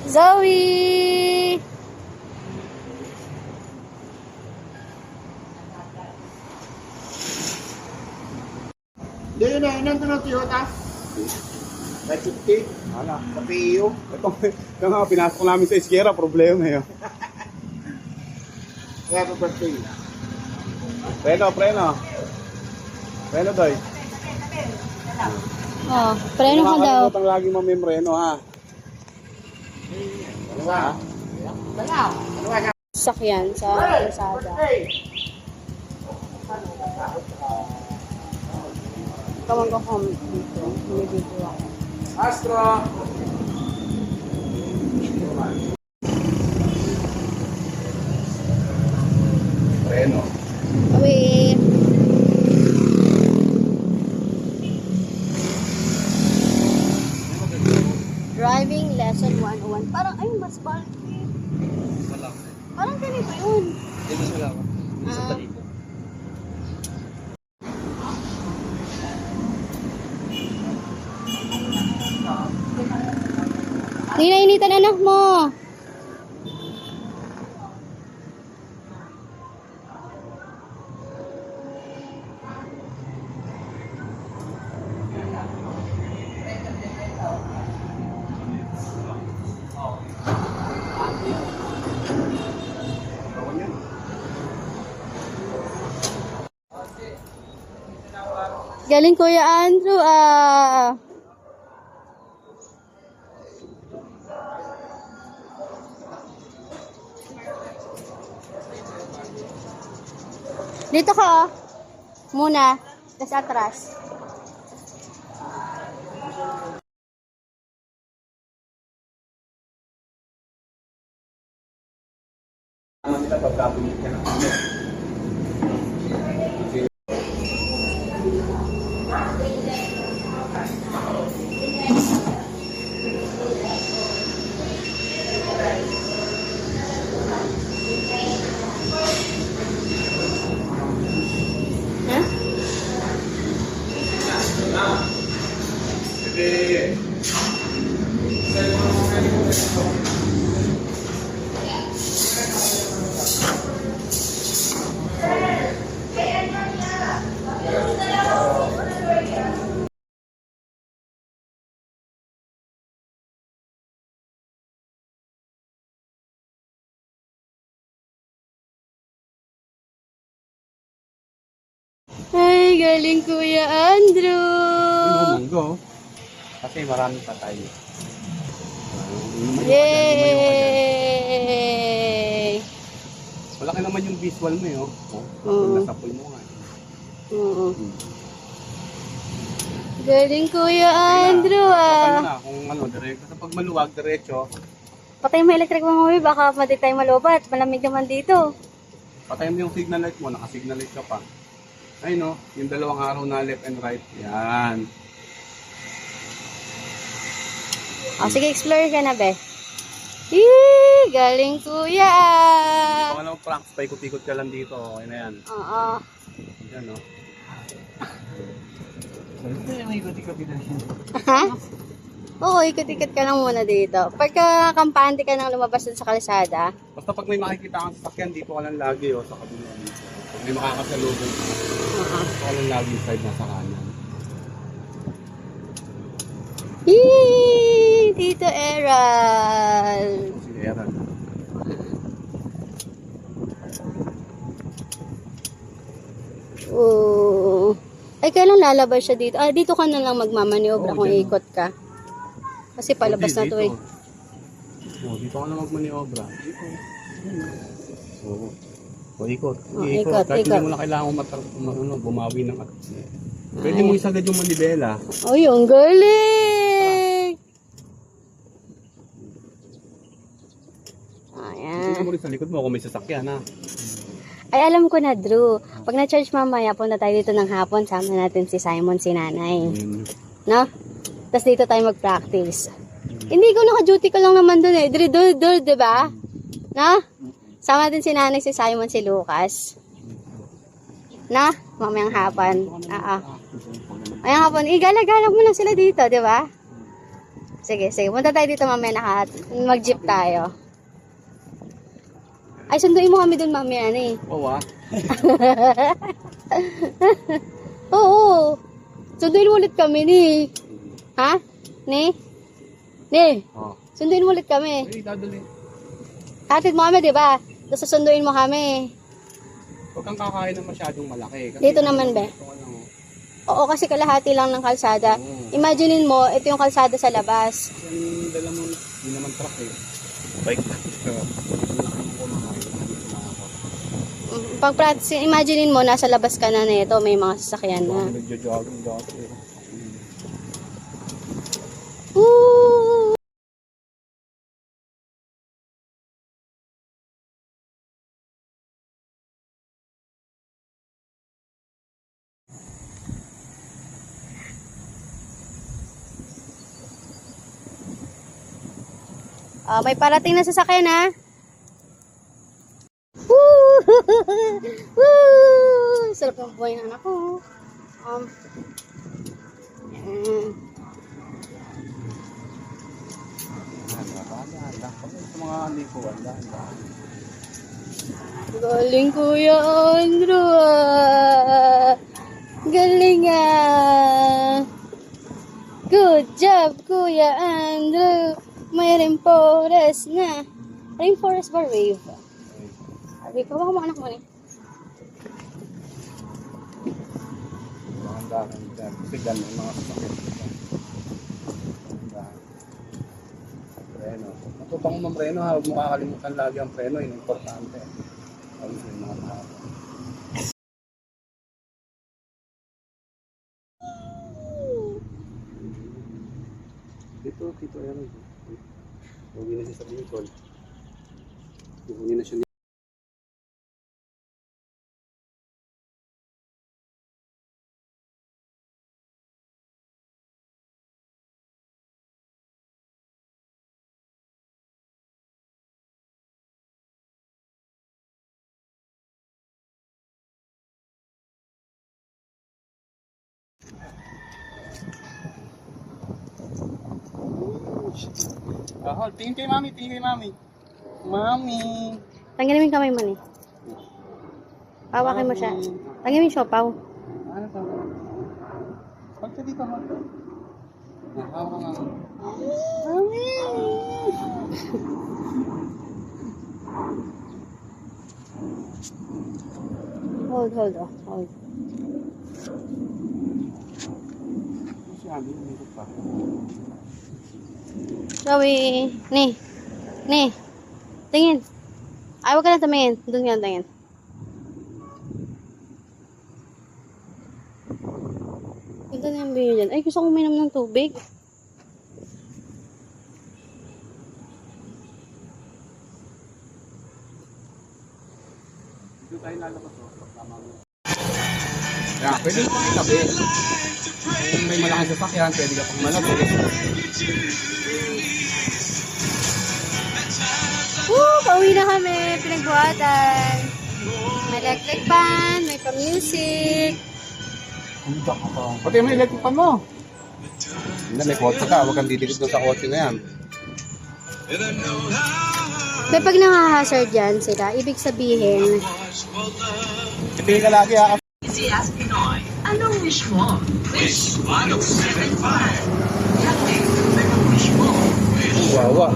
Zoe! Hindi yun na, nandun ang Toyota. 550. Wala. Sa PEO. Ito nga, pinasok namin sa Iskera, problema yun. Kaya pa birthday. Preno. Preno, Doy. Oh, preno ka daw. Nakakalimutan lagi mamembreno, ha? Ano ba? Ano ba? Sakyan sa kalsada. Tawag ako dito. May video ako. Astro! Preno. Uwi. Driving lesson 101. Parang, ay, mas bulky. Parang ganito yun. Ah. Ninainitan anak mo. Galing Kuya Andrew ah. Dito ka oh. Muna. Tapos atras. Ano nila pagkapinig ka ng ano? Ay, galing Kuya Andrew. Munggo. Kasi marami pa tayo. Yay! Malaki naman yung visual mo yun. Oo. Nasa pool mo nga. Oo. Galing Kuya Andrew Ano ah. na, kung ano, diretso. Pag maluwag, diretso. Patay mo electric mo mami, baka pati tayo malubat. Malamig naman dito. Patay mo yung signal light mo, naka-signal light ka pa. Ay no, yung dalawang araw na left and right. Yan. Oh, sige, explore ka na, be. Yee! Galing Kuya ah. Kung anong pranks, paikot-ikot ka lang dito. Okay na yan. Oo. Yan no. Ha? Oo, ikot-ikot ka lang muna dito. Pagka kampante ka nang lumabas dun sa kalsada, Basta pag may makikita kang sasakyan, dito ka lang lagi sa kabila dito. Pag may makakasalubong, dito ka lang lagi side nasa kanan. Yee! Tito Eral. Si Eran. Oo. Ay, kailan lalabas siya dito? Ah, dito ka na lang magmamaniobra kung dyan. ikot ka. Kasi palabas na to eh. Dito ka na magmaniobra. Dito. Oo. O ikot. Ikot, Kahit ikot. hindi mo na kailangan bumawi ng at. Pwede mo isagad yung manibela. Ay, ang galing! Tingnan mo rin sa likod mo kung may sasakyan ha. Ay, alam ko na, Drew. Pag na-charge mamaya, punta tayo dito ng hapon. Sama natin si Simon, si Nanay. No? Tapos dito tayo mag-practice. Hindi ko naka-duty ka lang naman dun eh. Diba? No? Sama natin si Nanay, si Simon, si Lucas. No? Mamayang hapon. Oo. Mamayang hapon. Igala-gala mo lang sila dito, diba? Sige, sige. Punta tayo dito mamaya mag-jeep tayo. Ay, sunduin mo kami dun mamaya, ni. Oo ah. Oo. Sunduin mo ulit kami, ni. Ha? Ni? Ni? Oo. Sunduin mo ulit kami. Ay, dadali. Hatid mo kami, di ba? Tapos susunduin mo kami. Huwag kang kakain ng masyadong malaki. Kasi Dito naman, be. ito ka lang, oh. Oo, kasi kalahati lang ng kalsada. Imaginein mo, ito yung kalsada sa labas. Yung dala mo, hindi naman truck eh. Bike na. Pag-practice, imaginein mo, nasa labas ka na nito, may mga sasakyan na. Nagjo-jogging dati. Woo! May parating na sasakyan, ha? Woo! Woo! Sarap ng buhay ng anak ko. Yan. Sa mga likuan, dahan-dahan. Galing Kuya Andrew, ah. Galing, ah. Good job, Kuya Andrew. May rainforest na. Rainforest ba wave? Sabi ko, baka mga anak mo ni. Dahan-dahan dyan. Kasi dyan may mga sasakit. Dahan-dahan. Preno. Matutong mo preno ha. Huwag mo kakalimutan lagi ang preno. Yun importante. Huwag mo yung mga tao. Dito, ayan. Huwag na siya sa Bicol. Huwag na siya. Tingin kay mami, tingin kay mami. Mami. Tanggalin mo yung kamay mo ni. Pawakin mo siya. Tanggalin mo yung siopaw. Ano to? Pag ka dito, mag. Nahawa ka nga. Mami! Hold. Sabi, umikot pa. Zoe, ni. Tingin. Ay, huwag ka na tumingin. Doon ka na tingin. Ito na yung video dyan. Ay, gusto kong uminom ng tubig. Dito tayo lalabas o. Tama mo. Kaya, pwede mo pang itabi. Kung may malaking sasakyan, pwede ka pang malabas. Woo! Pauwi na kami. Pinagbuhatan. May electric fan, may pa-music. Pati may electric pan mo. Hindi, may kotse ka. Huwag kang didikit doon sa kotse na yan. May pag nangahazard dyan sila, ibig sabihin, Ipili ka lagi ha. Easy Pinoy. Anong wish mo? Wish 1075. Anong wish mo? Wawa.